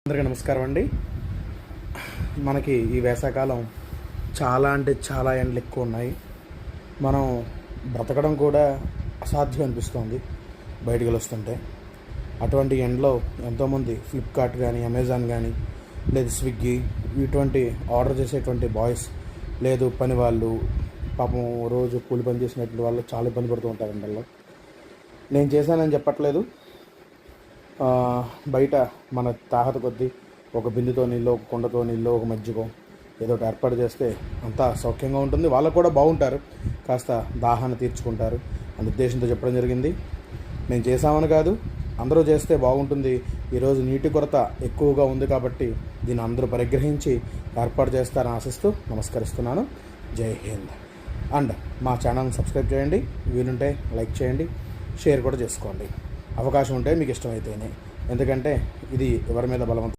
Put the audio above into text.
అందరికీ నమస్కారం అండి. మనకి ఈ వేసవికాలం చాలా అంటే చాలా ఎండలు ఎక్కువ ఉన్నాయి. మనం బ్రతకడం కూడా అసాధ్యం అనిపిస్తుంది బయటికి వస్తుంటే. అటువంటి ఎండలో ఎంతోమంది ఫ్లిప్కార్ట్ కానీ, అమెజాన్ కానీ, లేదు స్విగ్గీ, ఇటువంటి ఆర్డర్ చేసేటువంటి బాయ్స్, లేదు పని వాళ్ళు, పాపం రోజు కూలి పని చేసినటువంటి వాళ్ళు చాలా ఇబ్బంది పడుతూ ఉంటారు ఎండల్లో. నేను చేశానని చెప్పట్లేదు. బయట మన తాహత కొద్దీ ఒక బిందుతో నీళ్ళు, ఒక కుండతో నీళ్ళు, ఒక మజ్జిగో ఏదో ఒకటి ఏర్పాటు చేస్తే అంతా సౌఖ్యంగా ఉంటుంది. వాళ్ళకు కూడా బాగుంటారు, కాస్త దాహాన్ని తీర్చుకుంటారు అనే ఉద్దేశంతో చెప్పడం జరిగింది. నేను చేశామని కాదు, అందరూ చేస్తే బాగుంటుంది. ఈరోజు నీటి కొరత ఎక్కువగా ఉంది కాబట్టి దీన్ని అందరూ పరిగ్రహించి ఏర్పాటు చేస్తారని ఆశిస్తూ నమస్కరిస్తున్నాను. జై హింద్. అండ్ మా ఛానల్ని సబ్స్క్రైబ్ చేయండి, వీలుంటే లైక్ చేయండి, షేర్ కూడా చేసుకోండి అవకాశం ఉంటే, మీకు ఇష్టమైతేనే. ఎందుకంటే ఇది ఎవరి మీద బలవంతం